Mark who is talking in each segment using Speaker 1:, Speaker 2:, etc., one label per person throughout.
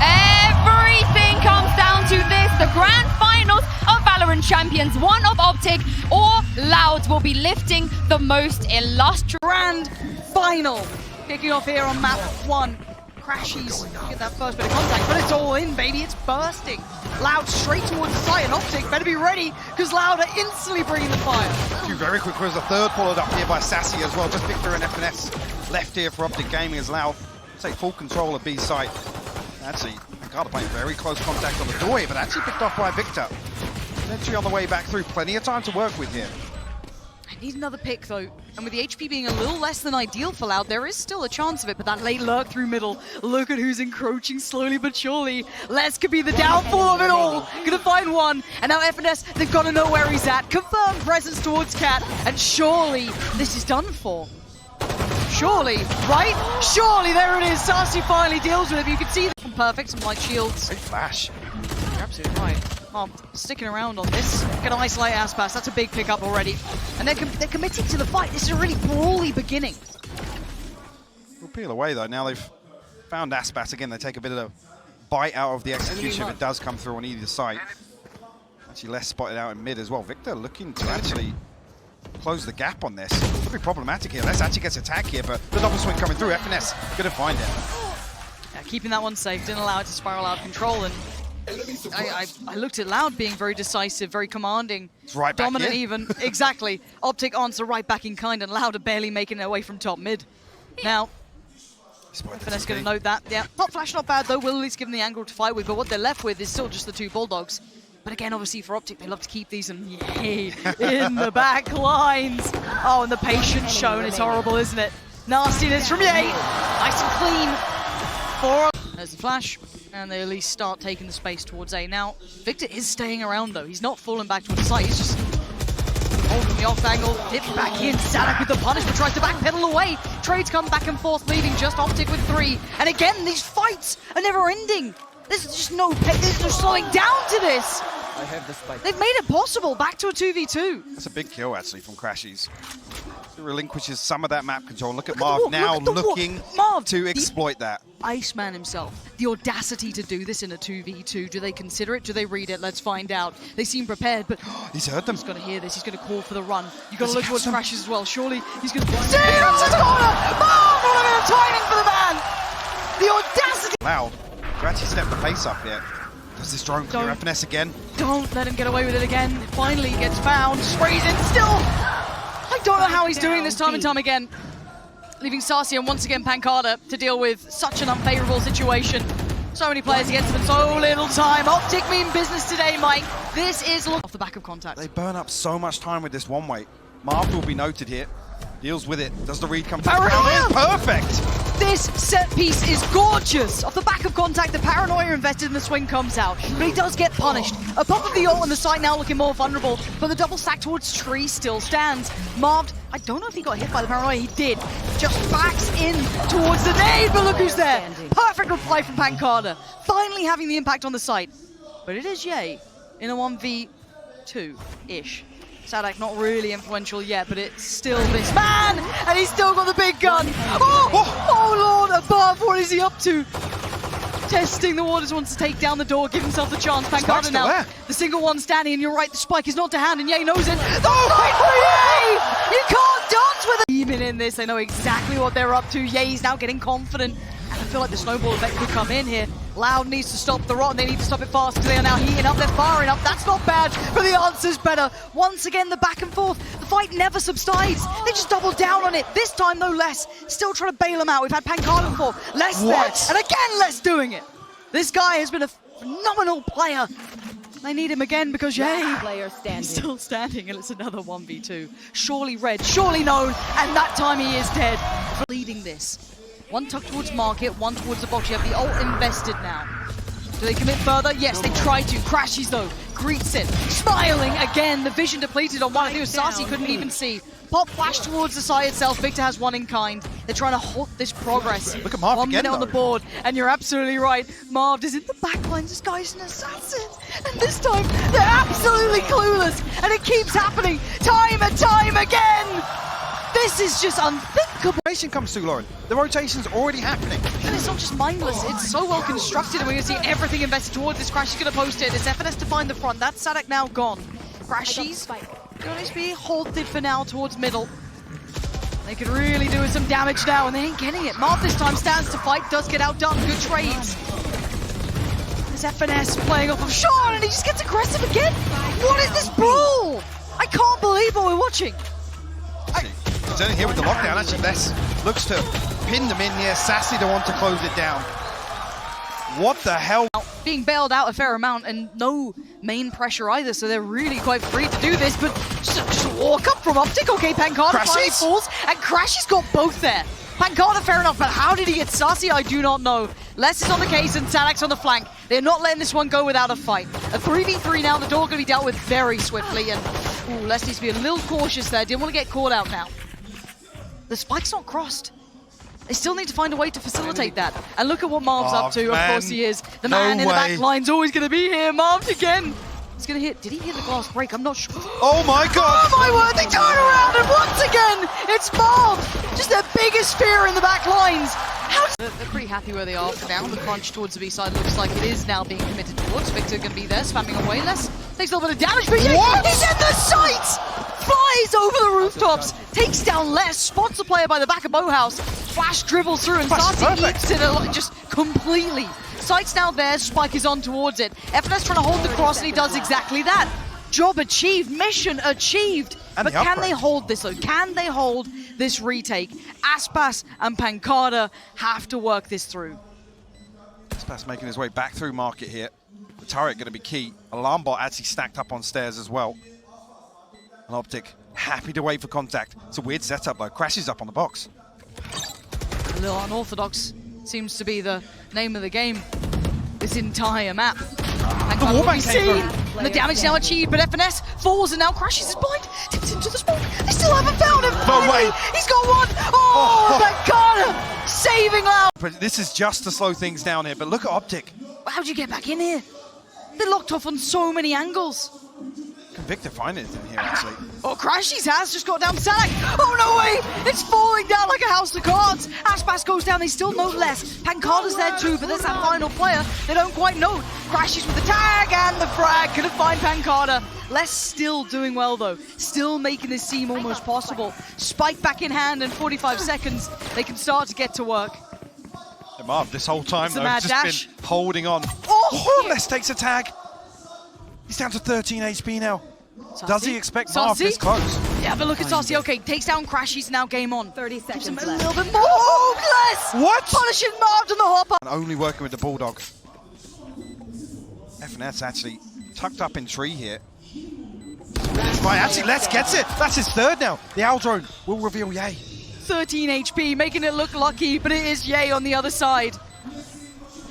Speaker 1: Everything comes down to this. The grand finals of Valorant champions. One of OpTic or Loud will be lifting the most illustrious.
Speaker 2: Grand final. Kicking off here on map 1. Crashies get that first bit of contact, but it's all in, baby. It's bursting. Loud straight towards the site, and OpTic better be ready, because Loud are instantly bringing the fire.
Speaker 3: Two very quick was the third followed up here by Sassy as well. Just Victor and FNS left here for OpTic Gaming as Loud take full control of B site. Actually, Carter playing very close contact on the doorway, but actually picked off by Victor. Eventually on the way back through, plenty of time to work with here.
Speaker 2: I need another pick though, and with the HP being a little less than ideal for Loud, there is still a chance of it, but that late lurk through middle, look at who's encroaching slowly but surely. Les could be the downfall of it all. Gonna find one, and now FNS, they've got to know where he's at. Confirmed presence towards Cat, and surely this is done for. Surely, right? Surely, there it is. Sassy finally deals with it. You can see them perfect, some light shields.
Speaker 3: Great flash.
Speaker 2: You're absolutely right. Sticking around on this. Gonna isolate Aspas. That's a big pickup already. And they're committing to the fight. This is a really brawly beginning.
Speaker 3: We'll peel away though. Now they've found Aspas again. They take a bit of a bite out of the execution if it does come through on either side. Actually, less spotted out in mid as well. Victor looking to actually close the gap on this. Could be problematic here. Les actually gets attacked here, but the double swing coming through. FNS gonna find it.
Speaker 2: Yeah, keeping that one safe. Didn't allow it to spiral out of control. And I looked at Loud being very decisive, very commanding,
Speaker 3: right back
Speaker 2: dominant
Speaker 3: here.
Speaker 2: even. Exactly. OpTic answer right back in kind, and Loud are barely making their way from top mid. Now, FNS going to note that. Yeah, pop flash not bad though. Will at least give them the angle to fight with, but what they're left with is still just the two Bulldogs. But again, obviously for OpTic, they love to keep these, and yay, in the back lines. Oh, and the patience shown is horrible, isn't it? Nastiness from Yay. Nice and clean. There's the flash, and they at least start taking the space towards A. Now, Victor is staying around though. He's not falling back towards the site. He's just holding the off angle, dips back in. Sadak with the punishment, tries to backpedal away. Trades come back and forth, leaving just OpTic with 3. And again, these fights are never ending. There's just no slowing down to this.
Speaker 4: I have the spike.
Speaker 2: They've made it possible. Back to a 2v2.
Speaker 3: That's a big kill actually from Crashies. It relinquishes some of that map control. Look at Marv now looking to exploit that.
Speaker 2: Iceman himself, the audacity to do this in a 2v2. Do they consider it? Do they read it? Let's find out. They seem prepared, but
Speaker 3: he's heard them.
Speaker 2: He's got to hear this. He's going to call for the run. You've got to look towards Crashes as well. Surely he's going to... See, that's his corner! Marv, what a bit of timing for the man! The audacity!
Speaker 3: Loud. To actually step the pace up here. Does this drone clear FNS again?
Speaker 2: Don't let him get away with it again. Finally he gets found, sprays in, still! I don't know how he's doing this time and time again. Leaving Sassy and once again Pancada to deal with such an unfavorable situation. So many players against him and so little time. OpTic mean business today, Mike. This is off the back of contact.
Speaker 3: They burn up so much time with this one way. Marv will be noted here. Deals with it. Does the read come through? Perfect!
Speaker 2: This set piece is gorgeous. Off the back of contact, the paranoia invested in the swing comes out, but he does get punished. A pop of the ult and the site now looking more vulnerable, but the double stack towards Tree still stands. Marved, I don't know if he got hit by the paranoia, he did. Just backs in towards the nade, but look who's there. Perfect reply from Pancada, finally having the impact on the site. But it is Yay in a 1v2-ish. Sadak not really influential yet, but it's still this man, and he's still got the big gun. Oh Lord, above, what is he up to? Testing the waters, wants to take down the door, give himself the chance. Pancada now, the single one standing, and you're right, the spike is not to hand, and Yay knows it. The fight for Yay! You can't dance with it! Even in this, they know exactly what they're up to. Yay's now getting confident, and I feel like the snowball effect could come in here. Loud needs to stop the rot, and they need to stop it fast because they are now heating up, they're firing up. That's not bad, but the answer's better. Once again, the back and forth. The fight never subsides. They just double down on it. This time, no less. Still trying to bail them out. We've had Pancada before. Les there, and again, Les doing it. This guy has been a phenomenal player. They need him again because Yay, he's still standing, and it's another 1v2. Surely red, surely known, and that time he is dead. Leading this. One tuck towards market, one towards the box. You have the ult invested now. Do they commit further? Yes, they try to. Crashies though, greets it. Smiling again, the vision depleted on one. I think it was Sassy couldn't even see. Pop flash towards the site itself. Victor has one in kind. They're trying to halt this progress.
Speaker 3: Look at Marv
Speaker 2: 1
Speaker 3: again,
Speaker 2: minute on the board, and you're absolutely right. Marv is in the back lines. This guy's an assassin. And this time, they're absolutely clueless. And it keeps happening time and time again. This is just unthinkable.
Speaker 3: Rotation comes through, Lauren. The rotation's already happening.
Speaker 2: And it's not just mindless, it's so well constructed, and we're going to see everything invested towards this. Crash is going to post it. It's FNS to find the front. That's Sadak now gone. Crashies going to be halted for now towards middle. They could really do some damage now, and they ain't getting it. Marv this time stands to fight, does get outdone. Good trades. There's FNS playing off of Sean, and he just gets aggressive again. What is this brawl? I can't believe what we're watching.
Speaker 3: He's only here with the lockdown. Actually, Les looks to pin them in here. Sassy the one to close it down. What the hell?
Speaker 2: Being bailed out a fair amount and no main pressure either, so they're really quite free to do this, but just walk up from OpTic. Okay, Pancada finally falls, and Crashy's got both there. Pancada, fair enough, but how did he get Sassy? I do not know. Les is on the case and Sadak's on the flank. They're not letting this one go without a fight. A 3v3 now, the door going to be dealt with very swiftly, and Les needs to be a little cautious there. Didn't want to get caught out now. The spike's not crossed. They still need to find a way to facilitate that. And look at what Marv's up to. Of course he is. The man in the back line's always going to be here. Marv again. He's going to hit. Did he hit the glass break? I'm not sure.
Speaker 3: Oh my god!
Speaker 2: Oh my word! They turn around and once again, it's Marv. Just their biggest fear in the back lines. They're pretty happy where they are for now. The crunch towards the B side looks like it is now being committed towards. Victor going to be there, spamming away less. Takes a little bit of damage, but yeah, he's in the sights! Flies over the rooftops, takes down Les, spots the player by the back of Bowhouse. Flash dribbles through and Sassy eats it just completely. Sight's now there, Spike is on towards it. FNS trying to hold the cross and he does exactly that. Job achieved, mission achieved.
Speaker 3: And
Speaker 2: but can they hold this though? Can they hold this retake? Aspas and Pancada have to work this through.
Speaker 3: Aspas making his way back through market here. The turret going to be key. Alarm bot actually stacked up on stairs as well. And OpTic happy to wait for contact. It's a weird setup though. Crashes up on the box.
Speaker 2: A little unorthodox seems to be the name of the game. This entire map. And the wallbang came through. And the damage now achieved, but FNS falls and now Crashes his blind. Tips into the smoke. They still haven't found him.
Speaker 3: No way.
Speaker 2: He's got one. Oh, Pancada saving out.
Speaker 3: But this is just to slow things down here. But look at OpTic.
Speaker 2: How'd you get back in here? They're locked off on so many angles.
Speaker 3: Can Victor find anything here, actually?
Speaker 2: Oh, Crashies has just got down Sadak. Oh, no way! It's falling down like a house of cards. Aspas goes down, they still know less. Pancada's there too, but there's that final player. They don't quite know. Crashies with the tag and the frag. Couldn't find Pancada. Les still doing well, though. Still making this seem almost possible. Spike back in hand in 45 seconds. They can start to get to work.
Speaker 3: And Marv, this whole time, though,
Speaker 2: just
Speaker 3: dash. Been holding on. Oh, Les takes a tag. He's down to 13 HP now.
Speaker 2: Sassy?
Speaker 3: Does he expect Marv this close?
Speaker 2: Yeah, but look at Sassy. Okay, takes down Crashies, now game on.
Speaker 1: 30 seconds
Speaker 2: Gives him
Speaker 1: left.
Speaker 2: a little bit more. Oh, Les!
Speaker 3: What?
Speaker 2: Punishing Marv on the hopper.
Speaker 3: And only working with the Bulldog. FNS actually tucked up in tree here. Right, actually, Les gets it. That's his third now. The Owl Drone will reveal Yay.
Speaker 2: 13 HP, making it look lucky, but it is Yay on the other side.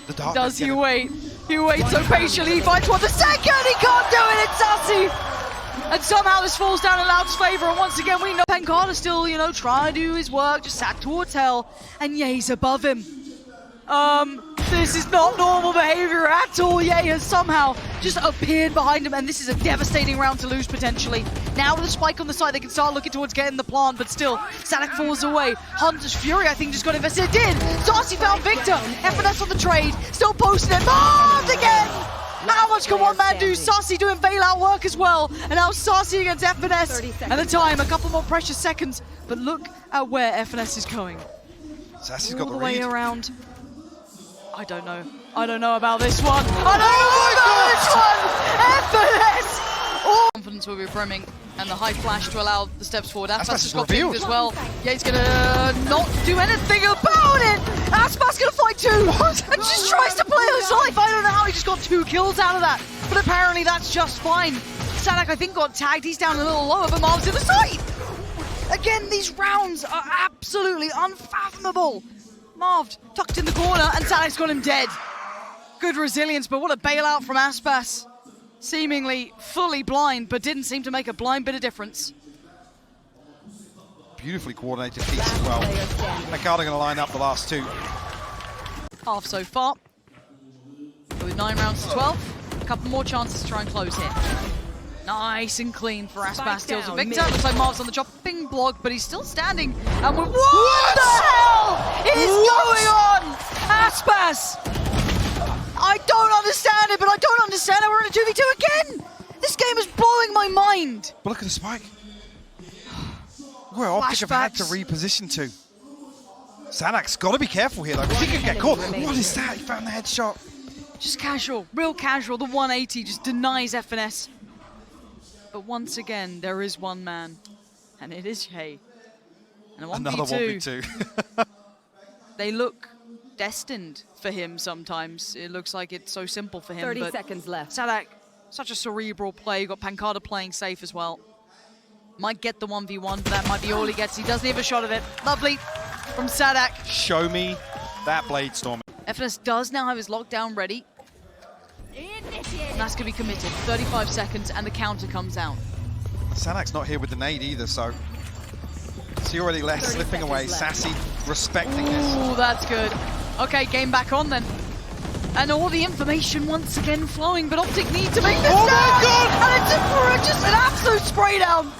Speaker 3: The dark
Speaker 2: Does he wait? He waits so patiently, he finds one the second, he can't do it, it's Sassy! And somehow this falls down in Loud's favor, and once again we know Pancada still, you know, trying to do his work, just sat towards hell, and Yay's above him. This is not normal behavior at all. Yay has somehow just appeared behind him, and this is a devastating round to lose potentially. Now with the spike on the side, they can start looking towards getting the plant, but still, Sadak falls away. Hunter's Fury, I think, just got invested. It did! Sassy found Victor! FNS on the trade, still posting it. Marved again! How much can one man do? Sassy doing bailout work as well, and now Sassy against FNS. And the time, a couple more precious seconds, but look at where FNS is going.
Speaker 3: Sassy's got
Speaker 2: All
Speaker 3: the
Speaker 2: the way
Speaker 3: read.
Speaker 2: around. I don't know. I don't know about this one. I don't know about this one! FNS! Oh. Confidence will be brimming, and the high flash to allow the steps forward. Aspas has got pinged as well. Yeah, he's gonna not do anything about it! Aspas gonna fight too! What? And just tries to play his life! I don't know how he just got 2 kills out of that, but apparently that's just fine. Sadak, I think, got tagged. He's down a little lower, but Marv's in the side! Again, these rounds are absolutely unfathomable. Marv tucked in the corner, and Sadak's got him dead. Good resilience, but what a bailout from Aspas. Seemingly fully blind, but didn't seem to make a blind bit of difference.
Speaker 3: Beautifully coordinated piece as well. Pancada going to line up the last 2.
Speaker 2: Half so far. With 9 rounds to 12. A couple more chances to try and close here. Nice and clean for Aspas. Steals a
Speaker 4: down,
Speaker 2: Victor.
Speaker 4: mid.
Speaker 2: Looks like Marv's on the chopping block, but he's still standing. And what the hell is going on? Aspas! I don't understand it, but I don't understand how we're in a 2v2 again! This game is blowing my mind!
Speaker 3: But look at the spike. Where OpTic have had to reposition to. Sadak's got to be careful here, though, because he could get caught. What is that? He found the headshot.
Speaker 2: Just casual, real casual. The 180 just denies FNS. But once again, there is one man, and it is Jay. And a 1v2.
Speaker 3: Another 1v2.
Speaker 2: They look destined for him sometimes. It looks like it's so simple for him.
Speaker 4: 30
Speaker 2: but
Speaker 4: seconds left.
Speaker 2: Sadak, such a cerebral play. You got Pancada playing safe as well. Might get the 1v1, but that might be all he gets. He doesn't have a shot of it. Lovely from Sadak.
Speaker 3: Show me that Blade Storm.
Speaker 2: FNS does now have his lockdown ready. And that's going to be committed. 35 seconds, and the counter comes out.
Speaker 3: Sadak's not here with the nade either, so he already left, slipping away. Sassy, respecting this.
Speaker 2: Ooh, that's good. Okay, game back on then. And all the information once again flowing, but OpTic need to make this
Speaker 3: Oh my
Speaker 2: down!
Speaker 3: God!
Speaker 2: And it's just an absolute spray down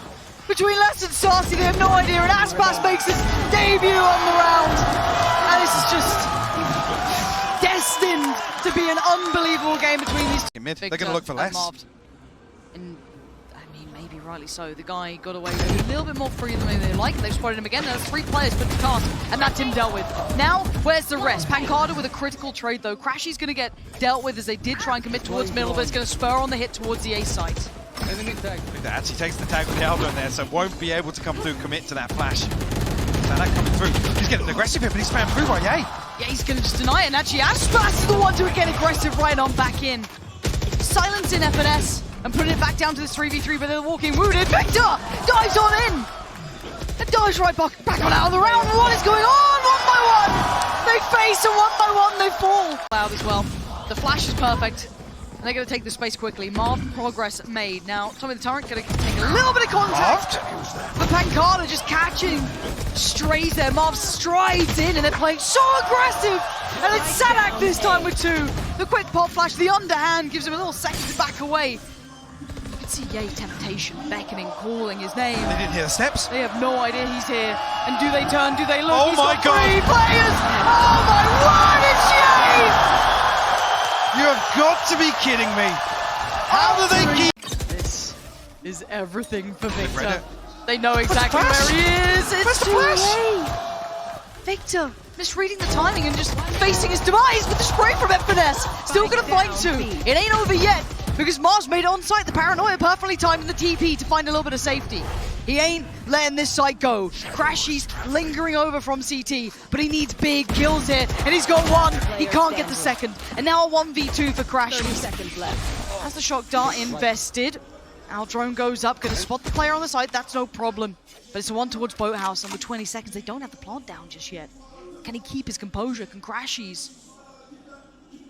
Speaker 2: between Les and Sassy. They have no idea, and Aspas makes his debut on the round. And this is just destined to be an unbelievable game between these two.
Speaker 3: In mid, they're
Speaker 2: Victor
Speaker 3: going to look for
Speaker 2: and
Speaker 3: less.
Speaker 2: Marved. And I mean, maybe rightly so. The guy got away with a little bit more free than they like. They've spotted him again. There's 3 players put the task, and that's him dealt with. Now, where's the rest? Pancada with a critical trade, though. Crashy's going to get dealt with as they did try and commit towards middle, but it's going to spur on the hit towards the A site.
Speaker 3: Victor actually takes the tag with the elbow in there, so won't be able to come through, commit to that flash. Sadak coming through. He's getting aggressive here, but he's spammed through by Yay.
Speaker 2: Yeah, he's going to just deny it, and actually Aspas is the one to get aggressive right on back in. Silence in FNS, and putting it back down to this 3v3, but they're walking wounded. Victor dives on in, and dives right back on out of the round. What is going on? 1 by 1. They face, and 1 by 1 they fall. Out as well. The flash is perfect. And they're going to take the space quickly. Marv progress made. Now, Tommy the Turret going to take a little bit of contact. But Pancada just catching strays there. Marv strides in and they're playing so aggressive. And it's Sadak this time with 2. The quick pop flash, the underhand gives him a little second to back away. You can see Yay Temptation beckoning, calling his name.
Speaker 3: They didn't hear the steps.
Speaker 2: They have no idea he's here. And do they turn? Do they look?
Speaker 3: Oh
Speaker 2: He's
Speaker 3: my
Speaker 2: got
Speaker 3: God.
Speaker 2: 3 players. Oh my word, it's Yay!
Speaker 3: You have got to be kidding me. How do they keep...
Speaker 2: This is everything for
Speaker 3: read
Speaker 2: Victor.
Speaker 3: it.
Speaker 2: They know exactly
Speaker 3: flash?
Speaker 2: where he is. It's
Speaker 3: Where's the
Speaker 2: too
Speaker 3: flash?
Speaker 2: late. Victor misreading the timing and just facing his demise with the spray from FNS. Still gonna find 2. It ain't over yet because Mars made it on site. The paranoia perfectly timed in the TP to find a little bit of safety. He ain't letting this site go. Crashy's lingering over from CT, but he needs big kills here, and he's got 1. He can't get the second. And now a 1v2 for
Speaker 4: 30
Speaker 2: Crashy.
Speaker 4: seconds left.
Speaker 2: As the shock dart invested, our drone goes up, gonna spot the player on the side, that's no problem. But it's a 1 towards Boathouse, and with 20 seconds, they don't have the plant down just yet. Can he keep his composure? Can Crashies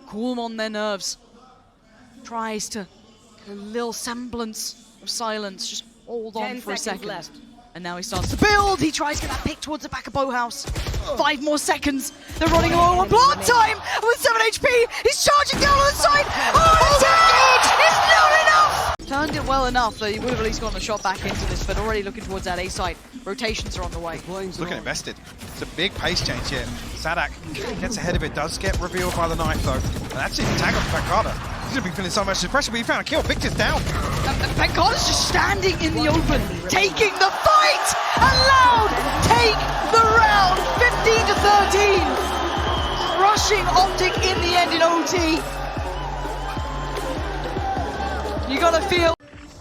Speaker 2: cool him on their nerves? Tries to get a little semblance of silence, just hold on
Speaker 4: 10
Speaker 2: for a
Speaker 4: seconds
Speaker 2: second.
Speaker 4: left.
Speaker 2: And now he starts to build. He tries to get that pick towards the back of Boathouse. 5 more seconds. They're running low on plant time with 7 HP. He's charging down on the side. Oh, attack! It's not enough! Turned it well enough that he would have at least gotten a shot back into this, but already looking towards that A site. Rotations are on the way.
Speaker 3: Looking invested. It's a big pace change here. Sadak gets ahead of it, does get revealed by the knife though. And actually the tag on Pancada. He's gonna be feeling so much pressure, but he found a kill. Victor's down.
Speaker 2: Pancada's just standing in the open, taking the fight! Allowed! Take the round! 15 to 13! Crushing OpTic in the end in OT. You gotta feel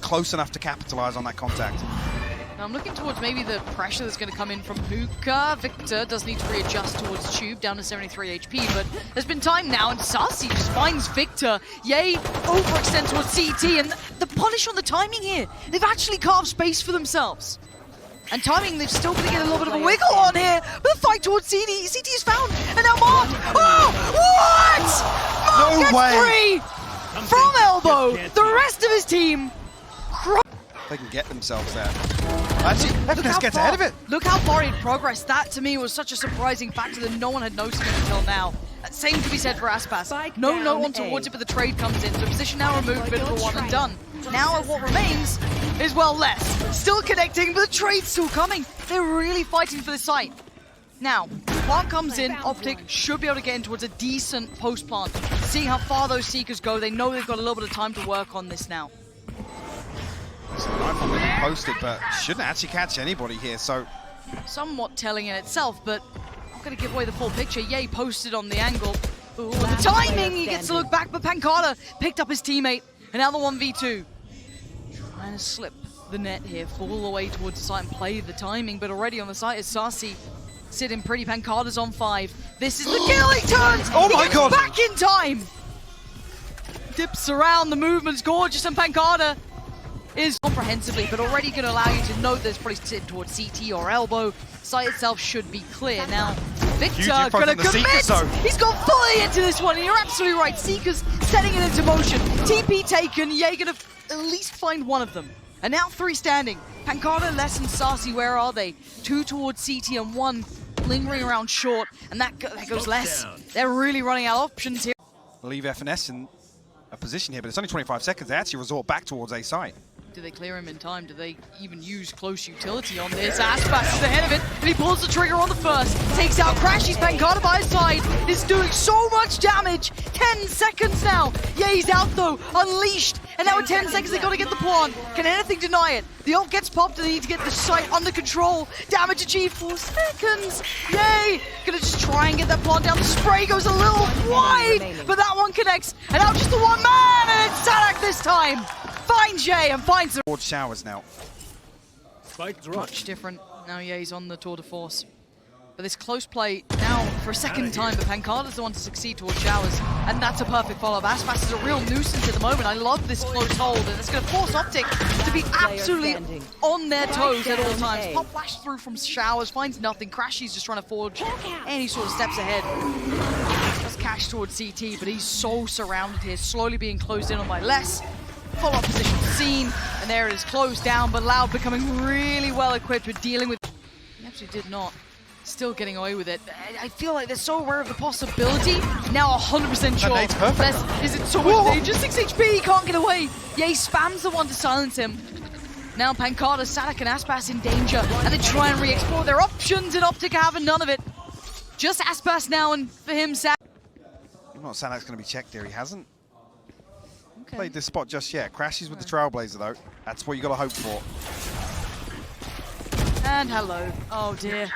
Speaker 3: Close enough to capitalize on that contact.
Speaker 2: Now I'm looking towards maybe the pressure that's going to come in from Hookah. Victor does need to readjust towards Tube, down to 73 HP, but there's been time now, and Sassy just finds Victor. Yay, overextend towards CT, and the punish on the timing here. They've actually carved space for themselves. And timing, they've still going to get a little bit of a wiggle on here, but the fight towards CT is found, and now Mark. Oh, what? Mark
Speaker 3: No way.
Speaker 2: gets 3 from elbow. The rest of his team.
Speaker 3: They can get themselves there. Actually, FNS gets ahead of it.
Speaker 2: Look how far he'd progressed. That, to me, was such a surprising factor that no one had noticed him until now. Same to be said for Aspas. No note on towards it, but the trade comes in. So position now removed, bit of a one and done. Now what remains is, well, less. Still connecting, but the trade's still coming. They're really fighting for the site. Now, plant comes in, OpTic should be able to get in towards a decent post plant. Seeing how far those Seekers go, they know they've got a little bit of time to work on this now.
Speaker 3: Rifle really posted, but shouldn't actually catch anybody here, so...
Speaker 2: Somewhat telling in itself, but not going to give away the full picture. Yay posted on the angle. Ooh, and the timing, he gets to look back, but Pancada picked up his teammate, and now the 1v2. Trying to slip the net here, fall away towards the site and play the timing, but already on the site is Sarsi sitting pretty. Pancada's on 5. This is the kill, he turns!
Speaker 3: Oh my god!
Speaker 2: Back in time! Dips around, the movement's gorgeous, and Pancada is comprehensively, but already going to allow you to know there's probably sitting towards CT or elbow. Site itself should be clear. Now, Victor going to commit! He's gone fully into this one, and you're absolutely right. Seekers setting it into motion. TP taken, Yay going to at least find one of them. And now 3 standing. Pancada, Les, and Sarsi, where are they? 2 towards CT and 1 lingering around short, and that goes Les. They're really running out of options here.
Speaker 3: Leave FNS in a position here, but it's only 25 seconds. They actually resort back towards A site.
Speaker 2: Do they clear him in time? Do they even use close utility on this? Aspas is ahead of it, and he pulls the trigger on the first. Takes out Crashy's. Pancada by his side. Is doing so much damage. 10 seconds now. Yeah, he's out though. Unleashed. And now in 10 seconds, they got to get the plant. Can anything deny it? The ult gets popped, and they need to get the site under control. Damage achieved, 4 seconds. Yay! Gonna just try and get that plant down. The spray goes a little wide, but that one connects. And now just the one man, and it's Sadak this time. Finds Jay and finds the
Speaker 3: Towards showers now.
Speaker 2: much different. Now Ye's on the tour de force. But this close play now for a second time, but Pancada's the one to succeed towards showers. And that's a perfect follow-up. Aspas is a real nuisance at the moment. I love this close hold, and it's going to force OpTic to be absolutely on their toes at all times. Pop flash through from showers, finds nothing. Crashy's just trying to forge any sort of steps ahead. Does cash towards CT, but he's so surrounded here, slowly being closed in on by Les. Full opposition seen, and there it is closed down, but Loud becoming really well equipped with dealing with. He actually did not. Still getting away with it. I feel like they're so aware of the possibility. Now 100% sure.
Speaker 3: Nate's perfect.
Speaker 2: Les, is it so much danger? 6 HP, he can't get away. Yeah, he spams the one to silence him. Now Pancada, Sadak, and Aspas in danger, and they try and re-explore their options, and OpTic having none of it. Just Aspas now, and for him, Sadak.
Speaker 3: I'm not saying that's going to be checked here. He hasn't played this spot just yet. Crashes with the Trailblazer, though. That's what you got to hope for.
Speaker 2: And hello. Oh dear.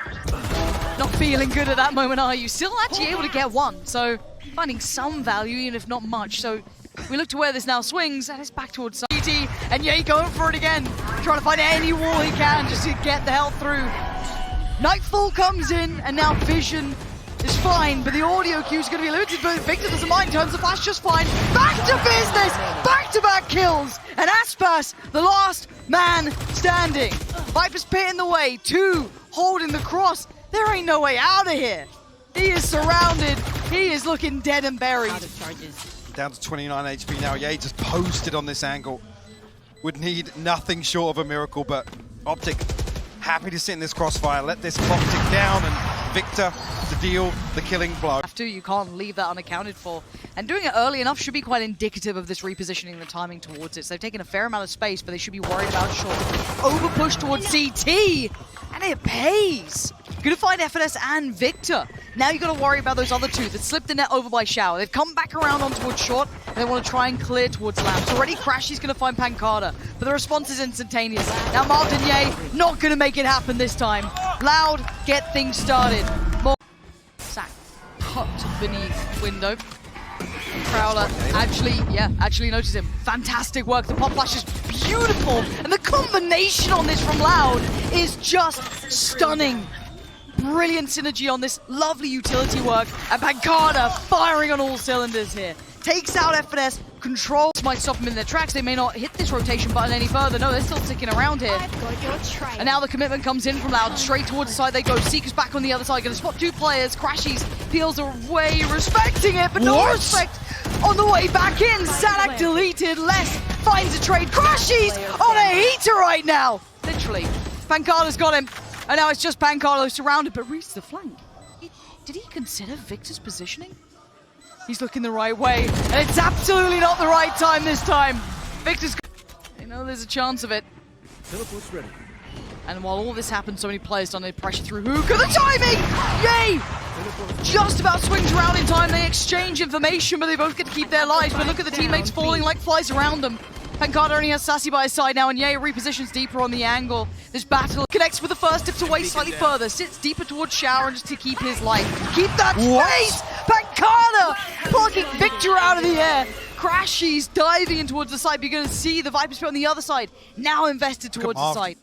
Speaker 2: Not feeling good at that moment, are you? Still actually able to get one, so finding some value, even if not much. So we look to where this now swings, and it's back towards CT, and Yay going for it again. Trying to find any wall he can just to get the hell through. Nightfall comes in, and now Vision is fine, but the audio cue is going to be limited, but Victor doesn't mind, turns the flash just fine. Back to business! Back-to-back kills! And Aspas, the last man standing. Viper's Pit in the way, 2 holding the cross. There ain't no way out of here. He is surrounded. He is looking dead and buried.
Speaker 3: Down to 29 HP now. Yay just posted on this angle. Would need nothing short of a miracle, but OpTic happy to sit in this crossfire. Let this clock tick down, and Victor to deal the killing blow.
Speaker 2: You can't leave that unaccounted for. And doing it early enough should be quite indicative of this repositioning the timing towards it. So they've taken a fair amount of space, but they should be worried about short. Over push towards CT, and it pays. Gonna find FNS and Victor. Now you gotta worry about those other 2 that slipped the net over by Shower. They've come back around on towards short, and they want to try and clear towards Lamps. Already Crashy's gonna find Pancada, but the response is instantaneous. Now Martin Yay not gonna make it happen this time. Loud, get things started. More sack cut beneath window. Prowler actually noticed him. Fantastic work. The pop flash is beautiful, and the combination on this from Loud is just stunning. Brilliant synergy on this lovely utility work, and Pancada firing on all cylinders here. Takes out FNS, control. This might stop them in their tracks. They may not hit this rotation button any further. No, they're still sticking around here. And now the commitment comes in from Loud. Straight towards the side they go. Seekers back on the other side. Gonna spot 2 players. Crashies peels away, respecting it, but no respect on the way back in. Sadak deleted. Les finds a trade. Crashies on a heater right now. Literally. Pancada's got him. And now it's just Pancada surrounded, but reaches the flank. Did he consider Victor's positioning? He's looking the right way, and it's absolutely not the right time this time. Victor's know there's a chance of it.
Speaker 4: Teleport's ready.
Speaker 2: And while all this happens, so many players don't need pressure through hookah. The timing! Yay! Just about swings around in time. They exchange information, but they both get to keep their lives. But look at the teammates falling like flies around them. Pancada only has Sassy by his side now, and Ye repositions deeper on the angle. This battle connects with the first, tips away slightly further, sits deeper towards Shower just to keep his life. Keep that space! Pancada plucking Victor out of the air. Crashies diving in towards the side, but you're going to see the Viper Spirit on the other side, now invested towards the side.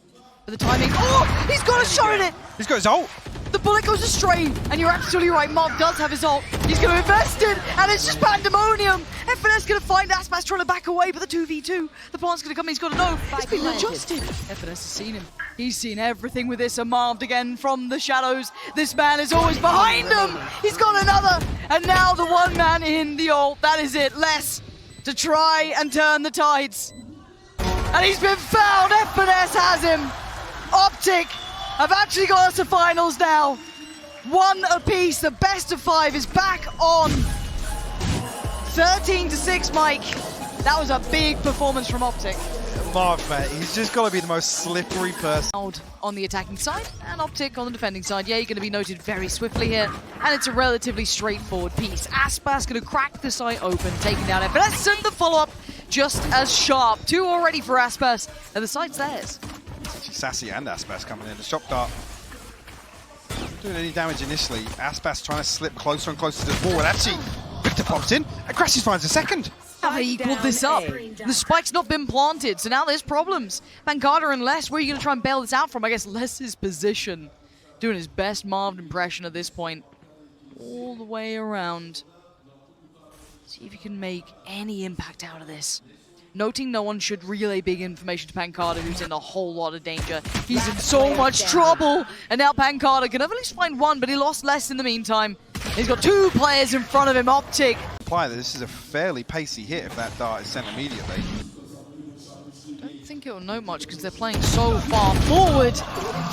Speaker 2: But the timing, oh, he's got a shot at it!
Speaker 3: He's got his ult!
Speaker 2: The bullet goes astray, and you're absolutely right, Marv does have his ult. He's going to invest it, and it's just pandemonium! FNS going to find Aspas trying to back away, but the 2v2, the plant's going to come in, he's got to know, it's been adjusted. FNS has seen him. He's seen everything with this, and Marv again from the shadows. This man is always behind him! He's got another, and now the one man in the ult, that is it, less to try and turn the tides. And he's been found, FNS has him! OpTic have actually got us to finals now. One apiece, the best of 5 is back on. 13-6, Mike. That was a big performance from OpTic.
Speaker 3: Marv, mate, he's just got to be the most slippery person.
Speaker 2: On the attacking side, and OpTic on the defending side. Yeah, you're going to be noted very swiftly here, and it's a relatively straightforward piece. Aspas going to crack the site open, taking down FNS, and the follow-up just as sharp. 2 already for Aspas, and the site's theirs.
Speaker 3: Sassy and Aspas coming in. The shock dart doing any damage initially. Aspas trying to slip closer and closer to the ball. And actually, Victor pops in and Crashes finds a second.
Speaker 2: Have they equaled this up? The spike's not been planted, so now there's problems. Pancada and Les, where are you going to try and bail this out from? I guess Les's position. Doing his best Marv impression at this point. All the way around. See if you can make any impact out of this. Noting no one should relay big information to Pancada, who's in a whole lot of danger. He's in so much trouble! And now Pancada can at least find one, but he lost less in the meantime. He's got 2 players in front of him, OpTic.
Speaker 3: This is a fairly pacey hit if that dart is sent immediately.
Speaker 2: I don't think it'll know much because they're playing so far forward.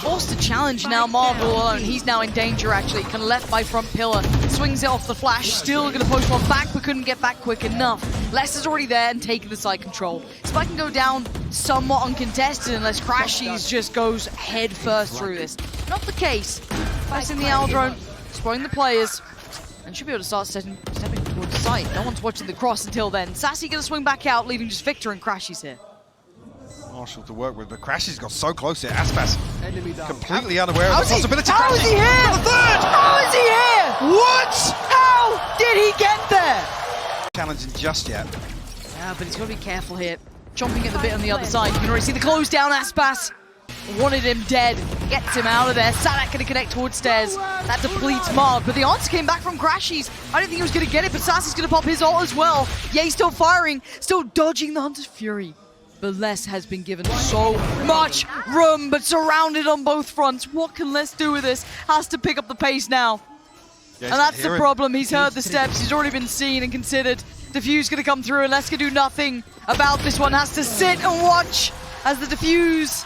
Speaker 2: Forced to challenge now, Marvel alone. He's now in danger actually. Kind of left by front pillar. Swings it off the flash. Still going to post one back, but couldn't get back quick enough. Les is already there and taking the side control. Spike can go down somewhat uncontested unless Crashies just goes head first through this. Not the case. Passing the Aldrone, exploring the players, and should be able to start stepping towards the site. No one's watching the cross until then. Sassy going to swing back out, leaving just Victor and Crashies here.
Speaker 3: Marshall to work with, but Crashies got so close here. Aspas completely unaware of the possibility.
Speaker 2: How is he here? How is he here?
Speaker 3: What?
Speaker 2: How did he get there?
Speaker 3: Challenging just yet.
Speaker 2: Yeah, but he's got to be careful here. Chomping at the bit on the other side. You can already see the close down. Aspas wanted him dead. Gets him out of there. Sadak going to connect towards stairs. That depletes Marv, but the answer came back from Crashies. I didn't think he was going to get it, but Sassy's going to pop his ult as well. Yay, still firing, still dodging the Hunter's Fury. But Les has been given so much room, but surrounded on both fronts. What can Les do with this? Has to pick up the pace now.
Speaker 3: Yeah,
Speaker 2: and that's the problem. He's heard the steps. He's already been seen and considered. Diffuse going to come through, and Les can do nothing about this one. Has to sit and watch as the diffuse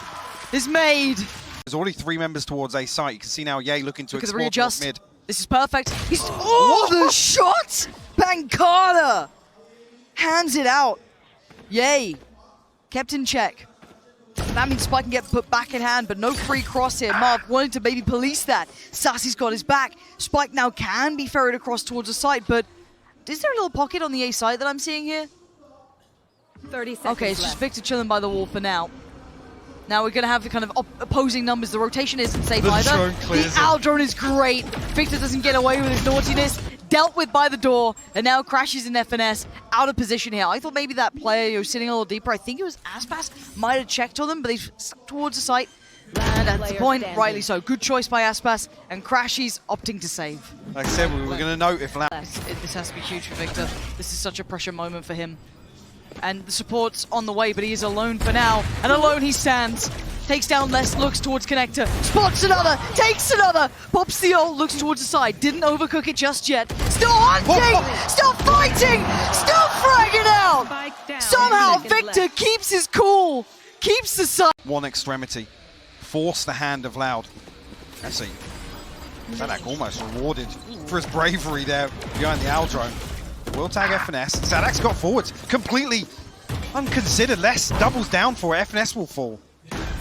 Speaker 2: is made.
Speaker 3: There's already 3 members towards A site. You can see now Ye looking to explore
Speaker 2: readjust.
Speaker 3: mid.
Speaker 2: This is perfect. He's the shot! Pancada hands it out. Yay. Kept in check. That means Spike can get put back in hand, but no free cross here. Marv wanted to maybe police that. Sassy's got his back. Spike now can be ferried across towards the site, but is there a little pocket on the A side that I'm seeing here?
Speaker 1: 30 seconds
Speaker 2: Okay, it's
Speaker 1: left.
Speaker 2: just Victor chilling by the wall for now. Now we're going to have the kind of opposing numbers. The rotation isn't safe either. The Aldrone is great. Victor doesn't get away with his naughtiness. Dealt with by the door, and now Crashes in FNS out of position here. I thought maybe that player was sitting a little deeper. I think it was Aspas, might have checked on them, but they've stuck towards the site. And that's the point, rightly so. Good choice by Aspas, and Crashes opting to save.
Speaker 3: Like I said, we were going to note if
Speaker 2: This has to be huge for Victor. This is such a pressure moment for him. And the support's on the way, but he is alone for now. And alone he stands. Takes down Les, looks towards connector. Spots another, takes another. Pops the ult, looks towards the side. Didn't overcook it just yet. Still hunting, still fighting, still fragging out. Somehow Victor keeps his cool, keeps the side.
Speaker 3: one extremity. Force the hand of Loud. Let's see. Sadak almost rewarded for his bravery there behind the Aldrone. Will tag FNS. Sadak's got forwards. Completely unconsidered. Less doubles down for it. FNS will fall.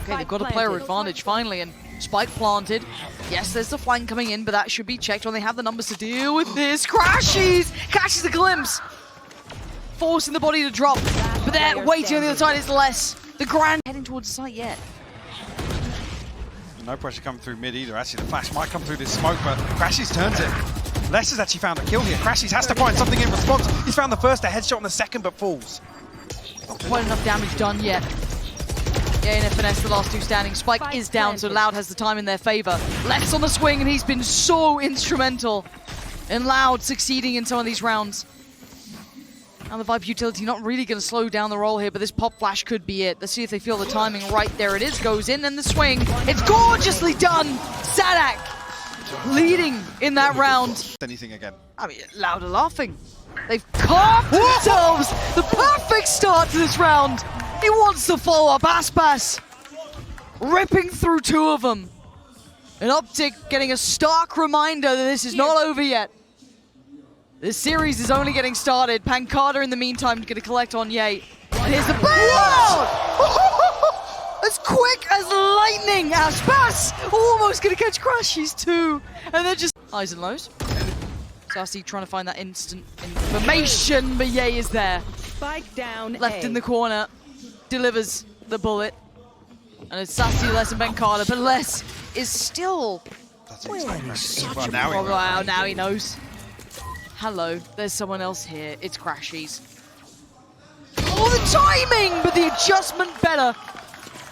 Speaker 2: Okay, they've got a player advantage finally, and Spike planted. Yes, there's the flank coming in, but that should be checked when they have the numbers to deal with this. Crashes! Catches the glimpse! Forcing the body to drop. But there, waiting on the other side is Less. The Grand heading towards the site yet.
Speaker 3: No pressure coming through mid either. Actually, the flash might come through this smoke, but Crashes turns it. Less has actually found a kill here. Crashes has to find something in response. He's found the first, a headshot on the second, but falls.
Speaker 2: Not quite enough damage done yet. Yeah, and FNS, the last two standing. Spike is down, so Loud has the time in their favor. Less on the swing, and he's been so instrumental in Loud succeeding in some of these rounds. And the Vibe utility not really going to slow down the roll here, but this pop flash could be it. Let's see if they feel the timing right. There it is, goes in, and the swing. It's gorgeously done! Sadak leading in that round.
Speaker 3: Anything again.
Speaker 2: I mean, Loud are laughing. They've carved themselves the perfect start to this round. He wants to follow up Aspas, ripping through two of them. And OpTic getting a stark reminder that this is not over yet. This series is only getting started. Pancada in the meantime going to collect on Ye. And here's the bailout! As quick as lightning, Aspas almost going to catch Crashes too. And then just highs and lows. Sassy trying to find that instant information, but Ye is there.
Speaker 4: Spike down.
Speaker 2: Left in the corner. Delivers the bullet. And it's Sassy, Less, and Pancada, but Less is still such a problem. Wow, now he knows. Hello, there's someone else here. It's Crashes. Oh, the timing, but the adjustment better.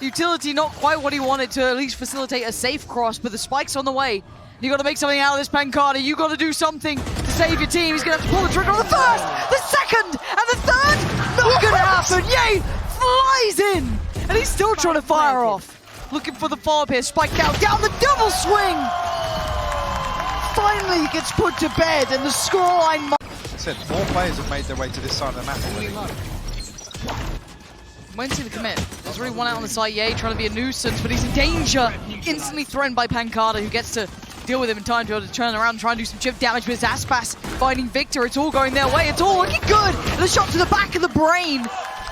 Speaker 2: Utility not quite what he wanted to at least facilitate a safe cross, but the spike's on the way. You got to make something out of this, Pancada. You got to do something to save your team. He's going to have to pull the trigger on the first, the second, and the third. Not going to happen. Ye flies in, and he's still trying to fire off. Looking for the follow-up here. Spike out, down the double swing. Finally gets put to bed, and the scoreline.
Speaker 3: I said 4 players have made their way to this side of the map already.
Speaker 2: Won't see the commit. There's already one out on the side. Ye trying to be a nuisance, but he's in danger. Instantly threatened by Pancada, who gets to deal with him in time to be able to turn around and try and do some chip damage. But it's Aspas finding Victor. It's all going their way. It's all looking good. And the shot to the back of the brain.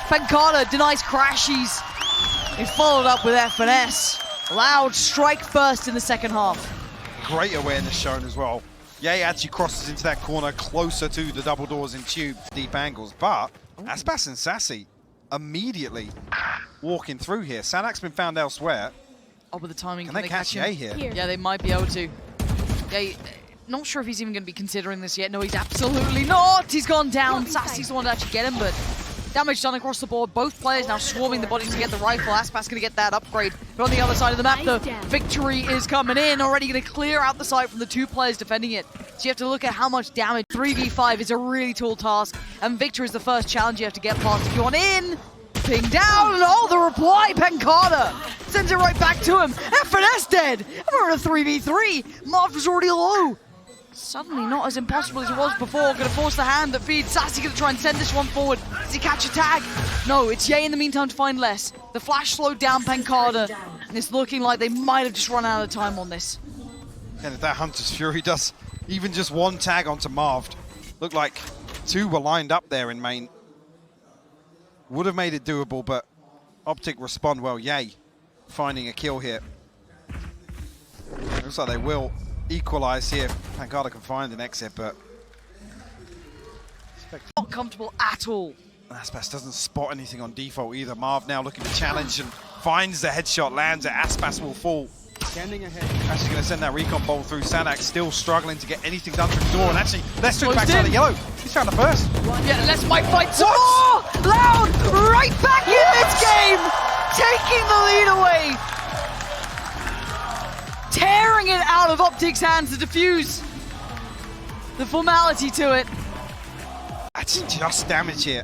Speaker 2: Pancada denies Crashes. He followed up with FNS. Loud strike first in the second half.
Speaker 3: Great awareness shown as well. Ye actually crosses into that corner closer to the double doors in tube, deep angles, but Aspas and Sassy immediately walking through here. Sadak's been found elsewhere.
Speaker 2: Oh, but the timing.
Speaker 3: Can they catch Ye here?
Speaker 2: Yeah, they might be able to. Yeah, not sure if he's even going to be considering this yet. No, he's absolutely not. He's gone down. Sassy's the one to actually get him, but damage done across the board. Both players now swarming the body to get the rifle. Aspas going to get that upgrade. But on the other side of the map, the victory is coming in. Already going to clear out the site from the 2 players defending it. So you have to look at how much damage. 3v5 is a really tall task. And Victor is the first challenge you have to get past. If you want in, ping down. And oh, the reply, Pancada sends it right back to him. FNS dead. And we're in a 3v3. Marv was already low. Suddenly not as impossible as it was before. Going to force the hand that feeds. Sassy going to try and send this one forward. Does he catch a tag? No, it's Ye in the meantime to find Less. The flash slowed down Pancada. And it's looking like they might have just run out of time on this.
Speaker 3: And if that Hunter's Fury does even just one tag onto Marv, looked like 2 were lined up there in main. Would have made it doable, but OpTic respond well. Ye finding a kill here. Looks like they will equalize here. Pancada can find an exit, but
Speaker 2: Not comfortable at all.
Speaker 3: Aspas doesn't spot anything on default either. Marv now looking to challenge and finds the headshot, lands it. Aspas will fall.
Speaker 4: Standing ahead.
Speaker 3: Actually going to send that recon bolt through. Sadak still struggling to get anything done through the door, and actually let's swing back to the yellow. He's found the first.
Speaker 2: Yeah, Let's might fight some more! Loud right back in this game! Taking the lead away! Tearing it out of OpTic's hands to defuse the formality to it.
Speaker 3: That's just damage here.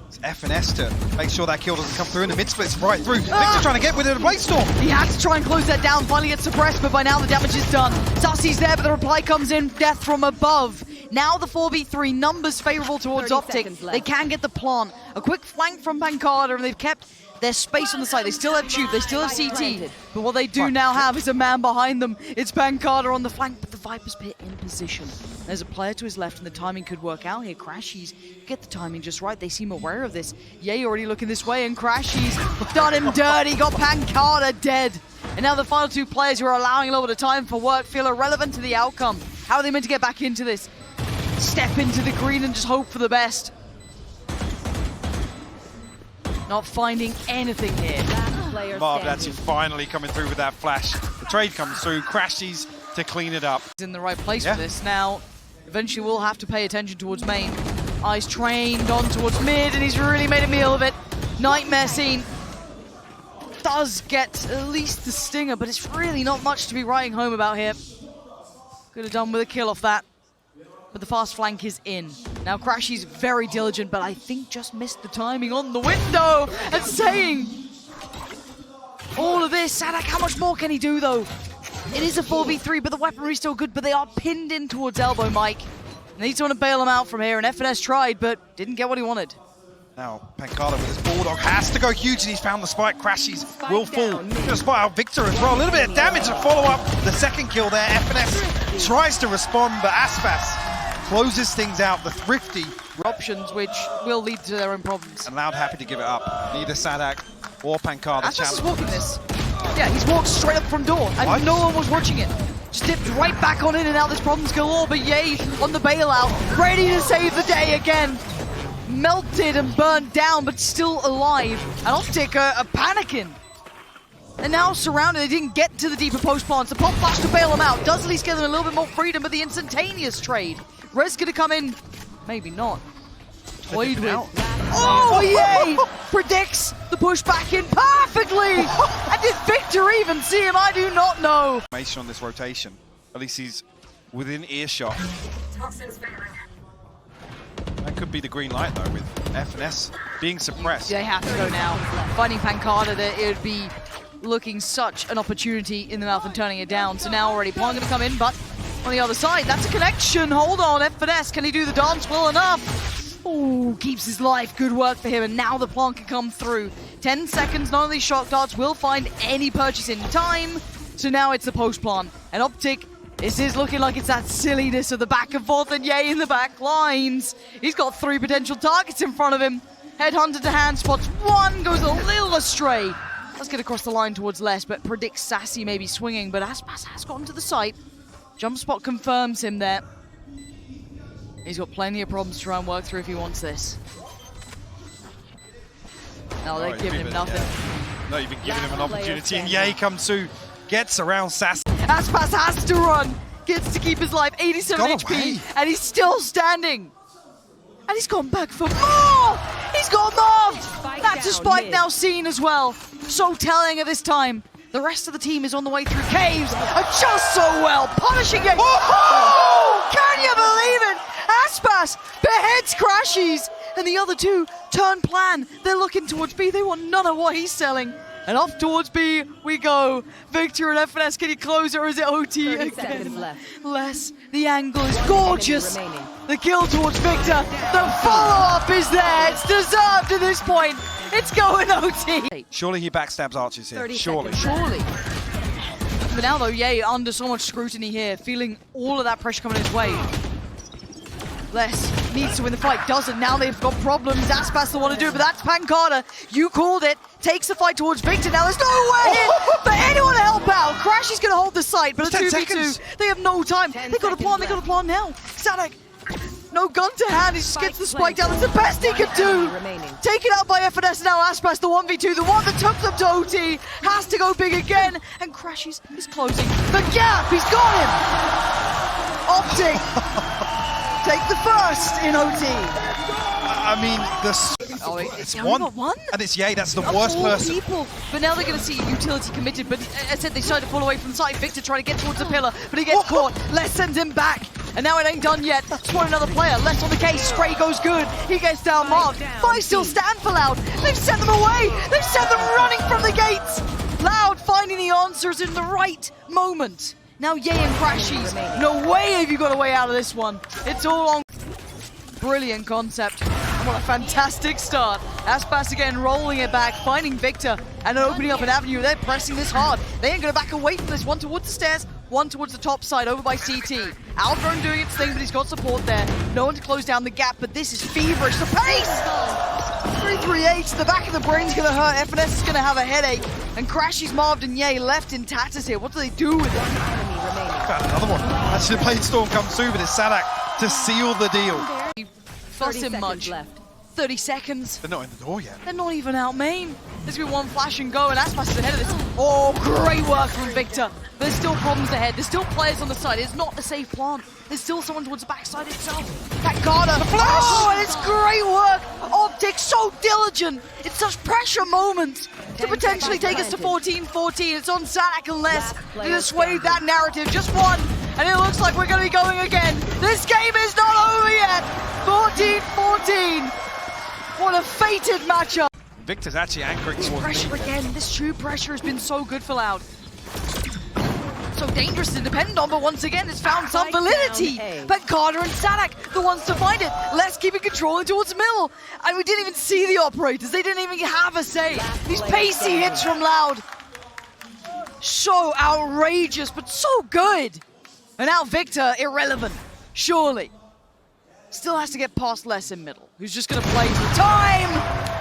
Speaker 3: It's FNS to make sure that kill doesn't come through, and the mid split's right through. Victor trying to get with it, a Blade Storm.
Speaker 2: He had to try and close that down, finally gets suppressed, but by now the damage is done. Sassy's there, but the reply comes in, death from above. Now the 4v3, numbers favorable towards OpTic. They can get the plant. A quick flank from Pancada, and they've kept their space on the side. They still have Tube, they still have CT, but what they do now have is a man behind them. It's Pancada on the flank, but the Viper's Pit in position. There's a player to his left, and the timing could work out here. Crashies get the timing just right. They seem aware of this. Yay already looking this way, and Crashies done him dirty. Got Pancada dead. And now the final two players who are allowing a little bit of time for work feel irrelevant to the outcome. How are they meant to get back into this? Step into the green and just hope for the best. Not finding anything here.
Speaker 3: Marv actually finally coming through with that flash. The trade comes through, Crashies to clean it up.
Speaker 2: He's in the right place for this. Now, eventually we'll have to pay attention towards main. Eyes trained on towards mid, and he's really made a meal of it. Nightmare scene does get at least the stinger, but it's really not much to be writing home about here. Could have done with a kill off that. But the fast flank is in. Now Crashy's very diligent, but I think just missed the timing on the window and saying all of this. Sadak, how much more can he do though? It is a 4v3, but the weaponry's still good, but they are pinned in towards elbow, Mike. Need someone to bail him out from here, and FNS tried, but didn't get what he wanted.
Speaker 3: Now, Pancada with his Bulldog has to go huge, and he's found the spike. Crashies will fall. Gonna spot out Victor as well. A little bit of damage to follow up the second kill there. FNS tries to respond, but Aspas closes things out. The thrifty
Speaker 2: Options, which will lead to their own problems.
Speaker 3: and Loud happy to give it up. Neither Sadak or Pancada
Speaker 2: Aspas is
Speaker 3: challenge.
Speaker 2: walking this. Yeah, he's walked straight up from door, and
Speaker 3: What?
Speaker 2: no one was watching it. Just dipped right back on in and out. This problem's galore, but Yay on the bailout, ready to save the day again. Melted and burned down, but still alive. And OpTic are panicking. And now surrounded, they didn't get to the deeper post plants. The pop flash to bail them out does at least give them a little bit more freedom, but the instantaneous trade. Rez gonna come in, maybe not. Toyed with. Oh, Yay! Predicts the push back in perfectly! And did Victor even see him? I do not know.
Speaker 3: Information on this rotation. At least he's within earshot. That could be the green light though, with FNS being suppressed.
Speaker 2: They have to go now. Finding Pancada, that it would be looking such an opportunity in the mouth and turning it down. So now already Pong going to come in, but on the other side, that's a connection. Hold on, FNS, can he do the dance well enough? Oh, keeps his life. Good work for him, and now the plant can come through. 10 seconds, none of these shock darts will find any purchase in time. So now it's the post plant. And OpTic, this is looking like it's that silliness of the back and forth, and Yay in the back lines. He's got 3 potential targets in front of him. Headhunter to hand spots one, goes a little astray. Let's get across the line towards Les, but predicts Sassy maybe swinging, but Aspas has gotten to the site. Jump spot confirms him there. He's got plenty of problems to try and work through if he wants this. No, they're giving him nothing.
Speaker 3: Yeah. No, you've been giving him an opportunity, and Yay comes through, gets around Sass.
Speaker 2: Aspas has to run, gets to keep his life, 87
Speaker 3: Got
Speaker 2: HP,
Speaker 3: away.
Speaker 2: and he's still standing. And he's gone back for more! He's got more! That's a spike now seen as well. So telling at this time. The rest of the team is on the way through caves, and just so well, punishing it. Oh! Can you believe it? Aspas beheads Crashies, and the other two turn plan. They're looking towards B. They want none of what he's selling. And off towards B we go. Victor and FNS, can he close it, or is it OT
Speaker 4: 30
Speaker 2: again?
Speaker 4: seconds left.
Speaker 2: Les, the angle is gorgeous.
Speaker 4: Enemy remaining.
Speaker 2: The kill towards Victor. The follow-up is there. It's deserved at this point. It's going OT.
Speaker 3: Surely he backstabs Archers here.
Speaker 4: 30
Speaker 3: Surely.
Speaker 4: seconds.
Speaker 2: Surely. But now though, Yay under so much scrutiny here, feeling all of that pressure coming his way. Les needs to win the fight, doesn't. Now they've got problems. Aspas the one to do it, but that's Pancada. You called it. Takes the fight towards Victor. Now there's no way in for anyone to help out. Crash is going to hold the site, but a
Speaker 3: 10
Speaker 2: 2v2.
Speaker 3: seconds.
Speaker 2: They have no time. They got a plan. They got a plan now. Sadak, no gun to hand. He just gets the spike down. That's the best he can do.
Speaker 4: Remaining.
Speaker 2: Taken out by FNS now. Aspas the 1v2, the one that took them to OT, has to go big again, and Crashies is closing the gap. He's got him. OpTic take the first in OT.
Speaker 3: I mean, it's
Speaker 2: only
Speaker 3: one.
Speaker 2: got one?
Speaker 3: And it's Yay, that's the
Speaker 2: Of
Speaker 3: worst
Speaker 2: all
Speaker 3: person.
Speaker 2: people. But now they're going to see utility committed, but as I said, they started to fall away from the site. Victor trying to get towards the pillar, but he gets caught. Les sends him back, and now it ain't done yet. Spawn another player. Les on the case. Spray goes good. He gets down marked. 5 still stand for Loud. They've sent them away. They've sent them running from the gates. Loud finding the answers in the right moment. Now Yay and Crashies. No way have you got a way out of this one. It's all on. Brilliant concept. And what a fantastic start. Aspas again rolling it back, finding Victor, and then opening up an avenue. They're pressing this hard. They ain't going to back away from this one towards the stairs. One towards the top side, over by CT. Outdrone doing its thing, but he's got support there. No one to close down the gap, but this is feverish. The pace! 338 to the back of the brain's gonna hurt. FNS is gonna have a headache. And Crashy's marved and Yay left in tatters here. What do they do with it?
Speaker 3: Found another one. Actually, the Blade Storm comes through, but it's Sadak to seal the deal.
Speaker 2: Fuss him much.
Speaker 4: left.
Speaker 2: 30 seconds.
Speaker 3: They're not in the door yet.
Speaker 2: They're not even out main. There's gonna be one flash and go, and Aspas is ahead of this. Oh, great work from Victor. There's still problems ahead. There's still players on the side. It's not a safe plant. There's still someone towards the backside itself. That Carter. Oh, and it's great work. OpTic so diligent. It's such pressure moments to potentially take us to 14-14. It's on Sadak and Les to dissuade that narrative. Just one, and it looks like we're going to be going again. This game is not over yet. 14-14. What a fated matchup.
Speaker 3: Victor's actually anchoring towards
Speaker 2: Pressure again. This true pressure has been so good for Loud. So dangerous to depend on, but once again, it's found some validity. But Carter and Sadak, the ones to find it. Let's keep it controlling towards Mill. And we didn't even see the operators. They didn't even have a say. These pacey hits from Loud. So outrageous, but so good. And now Victor, irrelevant. Surely. Still has to get past Les in middle, who's just going to play for time.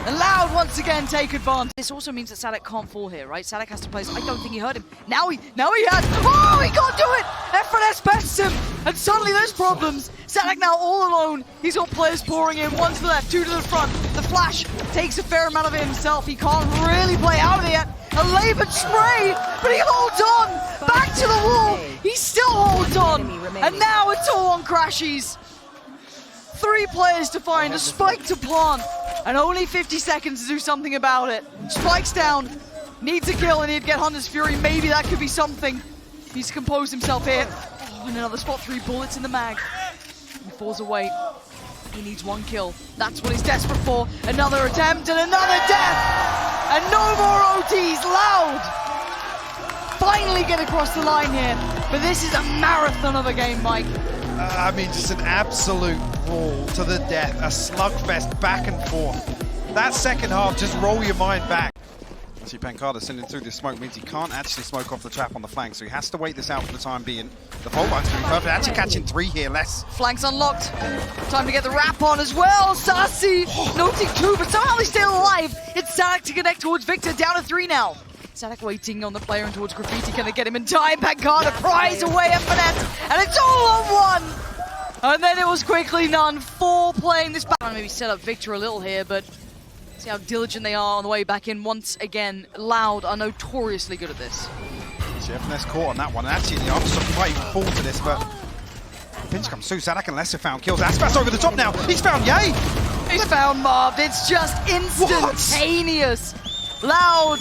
Speaker 2: And Loud once again take advantage. This also means that Sadak can't fall here, right? Sadak has to place. I don't think he heard him. Now he has. Oh, he can't do it. FNS bests him, and suddenly there's problems. Sadak now all alone. He's got players pouring in. One to the left, two to the front. The flash takes a fair amount of it himself. He can't really play out of it yet. A labored spray, but he holds on. Back to the wall. He still holds on. And now it's all on Crashies. 3 players to find, a spike to plant, and only 50 seconds to do something about it. Spike's down, needs a kill, and he'd get Hunter's Fury. Maybe that could be something. He's to compose himself here. Oh, and another spot, 3 bullets in the mag. He falls away. He needs 1 kill. That's what he's desperate for. Another attempt and another death. And no more OTs. Loud finally get across the line here. But this is a marathon of a game, Mike.
Speaker 3: I mean, just an absolute brawl to the death, a slugfest back and forth. That second half, just roll your mind back. See, Pancada sending through this smoke means he can't actually smoke off the trap on the flank, so he has to wait this out for the time being. The fault line's doing perfect, actually catching 3 here, less.
Speaker 2: Flank's unlocked. Time to get the wrap on as well. Sassy noting 2, but somehow he's still alive. It's Sadak to connect towards Victor, down to 3 now. Sadak waiting on the player and towards Graffiti. Can they get him in time? Pancada pries away FNS, and it's all on 1. And then it was quickly none. 4 playing this back. Maybe set up Victor a little here, but see how diligent they are on the way back in. Once again, Loud are notoriously good at this.
Speaker 3: See, FNS caught on that one. And actually, the Armstrong might even fall to this, but pinch comes through. Sadak and Lesser found kills. Aspas over the top now. He's found Yay.
Speaker 2: He's found Marv. It's just instantaneous. Loud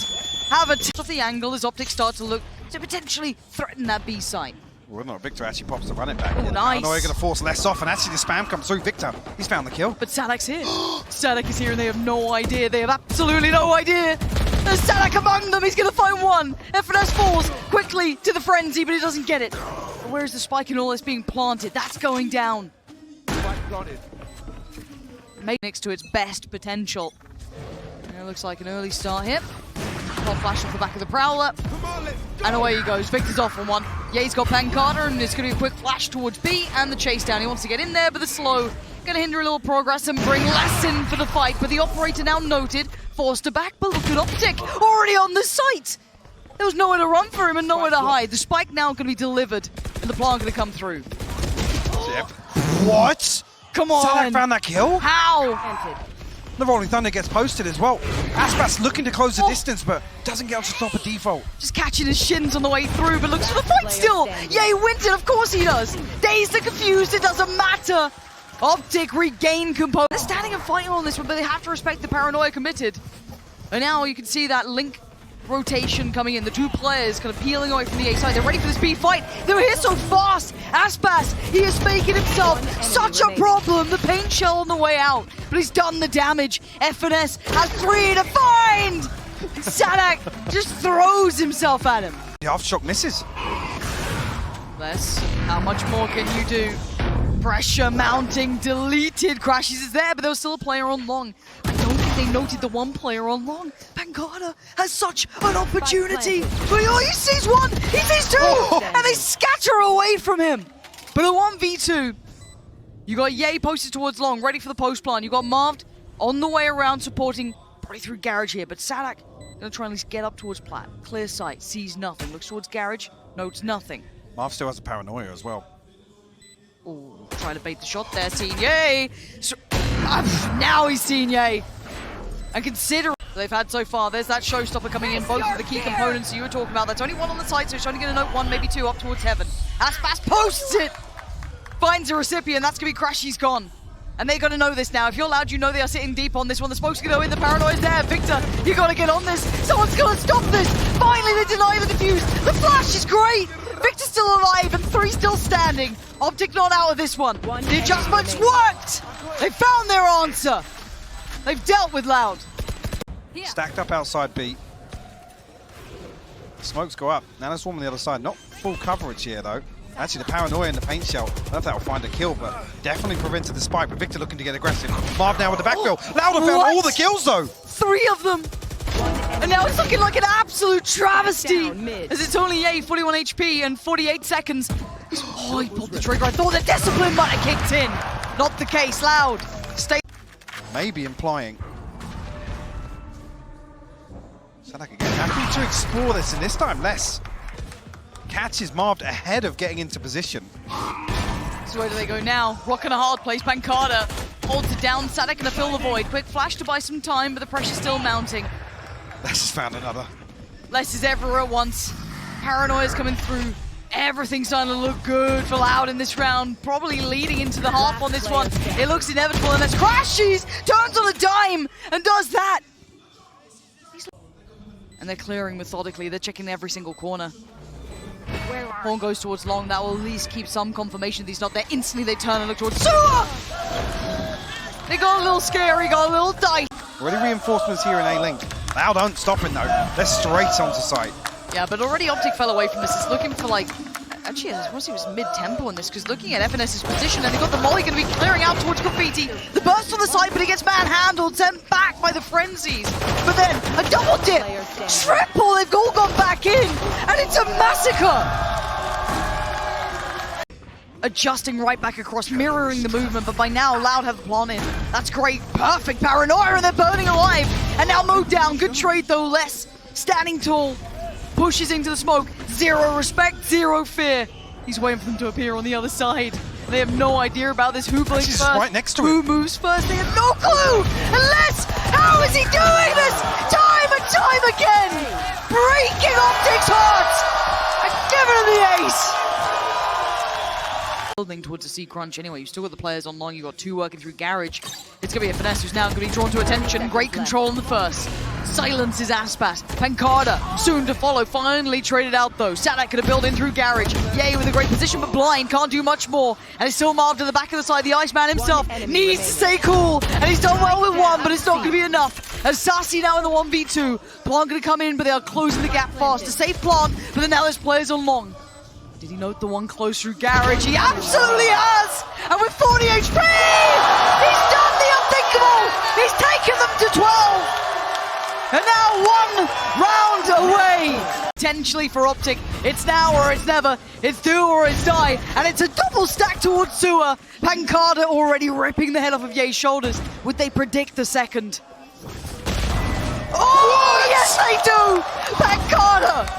Speaker 2: have a tip of the angle as OpTic start to look to potentially threaten that B site.
Speaker 3: Well, no, Victor actually pops the run it back.
Speaker 2: Oh, nice.
Speaker 3: No, they're going to force less off, and actually the spam comes through. Victor, he's found the kill.
Speaker 2: But Sadak's here. Sadak is here, and they have no idea. They have absolutely no idea. There's Sadak among them. He's going to find 1. FNS falls quickly to the frenzy, but he doesn't get it. Where's the spike and all this being planted? That's going down. Made next to its best potential. And it looks like an early start here. Pop flash off the back of the Prowler. And away he goes. Victor's off on 1. Ye's got Pancada, and it's going to be a quick flash towards B and the chase down. He wants to get in there, but the slow going to hinder a little progress and bring less in for the fight. But the operator now noted, forced to back, but look at OpTic, already on the site. There was nowhere to run for him and nowhere to hide. The spike now going to be delivered, and the plant going to come through.
Speaker 3: What?
Speaker 2: Come on.
Speaker 3: Sadak found that kill?
Speaker 2: How?
Speaker 3: The Rolling Thunder gets posted as well. Aspas looking to close the distance, but doesn't get on to stop a default.
Speaker 2: Just catching his shins on the way through, but looks for the fight still. Yay wins it, of course he does. Dazed and confused, it doesn't matter. OpTic regain composure. They're standing and fighting on this one, but they have to respect the paranoia committed. And now you can see that link rotation coming in. The 2 players kind of peeling away from the A side. They're ready for this B fight. They're here so fast. Aspas, he is making himself such a problem. The paint shell on the way out, but he's done the damage. FNS has 3 to find. Sadak just throws himself at him.
Speaker 3: The aftershock misses.
Speaker 2: Les, how much more can you do? Pressure mounting, deleted. Crashes is there, but there was still a player on long. I don't think think they noted the one player on long. Pancada has such an opportunity. But oh, he sees one, he sees two, and they scatter away from him. But a 1v2, you got Ye posted towards long, ready for the post plan. You got Marved on the way around, supporting probably through Garage here. But Sadak gonna try and at least get up towards Plat. Clear sight, sees nothing. Looks towards Garage, notes nothing.
Speaker 3: Marv still has a paranoia as well.
Speaker 2: Ooh, trying to bait the shot there, seen Ye. So, now he's seen Ye. And consider they've had so far, there's that showstopper coming in, both of the key components you were talking about. That's only one on the side, so he's trying to get a note one, maybe two up towards heaven. Aspas posts it! Finds a recipient, that's gonna be Crashy's gone. And they're gonna know this now. If you're loud, you know they are sitting deep on this one. The smoke's gonna go in, the paranoia's there. Victor, you gotta get on this. Someone's gonna stop this. Finally, they deny the defuse. The flash is great. Victor's still alive and 3 still standing. OpTic not out of this one. The adjustments worked. They found their answer. They've dealt with Loud.
Speaker 3: Stacked up outside B. Smokes go up. Now let's swarm on the other side. Not full coverage here though. Actually, the paranoia in the paint shell. I don't know if that will find a kill, but definitely prevented the spike. But Victor looking to get aggressive. Marv now with the backfill. Loud found all the kills though.
Speaker 2: 3 of them. And now it's looking like an absolute travesty. As it's only Ye, 41 HP and 48 seconds. Oh, he pulled the trigger. I thought the discipline might have kicked in. Not the case. Loud. Stay.
Speaker 3: Maybe implying. Sadak again. Happy to explore this, and this time less. Catches Marved ahead of getting into position.
Speaker 2: So where do they go now? Rocking a hard place. Pancada holds it down. Sadak gonna fill the void. Quick flash to buy some time, but the pressure's still mounting.
Speaker 3: Les has found another.
Speaker 2: Les is everywhere at once. Paranoia's coming through. Everything's starting to look good for Loud in this round. Probably leading into the half on this one. It looks inevitable unless Crashies turns on a dime and does that. And they're clearing methodically. They're checking every single corner. Horn goes towards long. That will at least keep some confirmation that he's not there. Instantly they turn and look towards Sewer! They got a little scary, got a little dice.
Speaker 3: Already reinforcements here in A-Link. Loud aren't stopping though. They're straight onto site.
Speaker 2: Yeah, but already OpTic fell away from this. It's looking for like... Actually, I suppose he was mid-tempo on this, because looking at FNS's position, and they got the molly going to be clearing out towards Graffiti. The burst on the side, but he gets manhandled, sent back by the Frenzies. But then, a double dip! Triple! They've all gone back in! And it's a massacre! Adjusting right back across, mirroring the movement, but by now, Loud have the plan in. That's great, perfect paranoia, and they're burning alive! And now mowed down, good trade though, Les standing tall. Pushes into the smoke, 0 respect, 0 fear. He's waiting for them to appear on the other side. They have no idea about this. Who plays first?
Speaker 3: Right next to
Speaker 2: Who
Speaker 3: him.
Speaker 2: moves first? They have no clue! Unless, how is he doing this? Time and time again! Breaking OpTic's heart! And giving him the ace! Building towards the C crunch anyway. You've still got the players on long. You've got 2 working through Garage. It's going to be a Finesse who's now going to be drawn to attention. Great control in the first. Silences Aspas. Pancada soon to follow. Finally traded out though. Sadak going to build in through Garage. Ye with a great position, but blind. Can't do much more. And it's still Marv to the back of the side. The Iceman himself needs to stay cool. And he's done well with 1, but it's not going to be enough. As Sassy now in the 1v2. Plant going to come in, but they are closing the gap fast. To save Plant, but then now there's players on long. Did he note the one close through Garage? He absolutely has! And with 40 HP, he's done the unthinkable! He's taken them to 12! And now 1 round away! Potentially for OpTic, it's now or it's never, it's do or it's die, and it's a double stack towards Sewer. Pancada already ripping the head off of Ye's shoulders. Would they predict the second? Oh, yes they do! Pancada!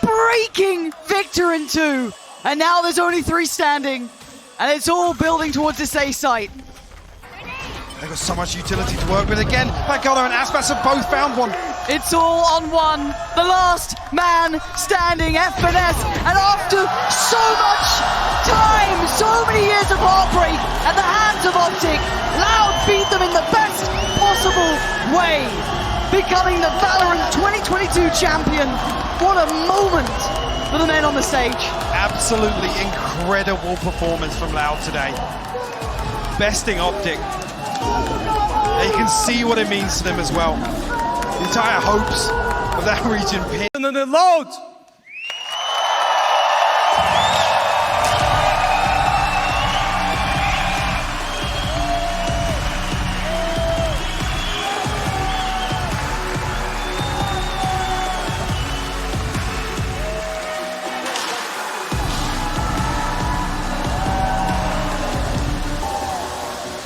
Speaker 2: Breaking Victor in 2, and now there's only 3 standing, and it's all building towards this A site.
Speaker 3: They've got so much utility to work with again. Pancada and Aspas have both found one.
Speaker 2: It's all on 1, the last man standing, FNS, and after so much time, so many years of heartbreak at the hands of OpTic, Loud beat them in the best possible way, becoming the Valorant 2022 champion. What a moment for the men on the stage.
Speaker 3: Absolutely incredible performance from Loud today. Besting OpTic. And you can see what it means to them as well. The entire hopes of that region.
Speaker 5: And then Loud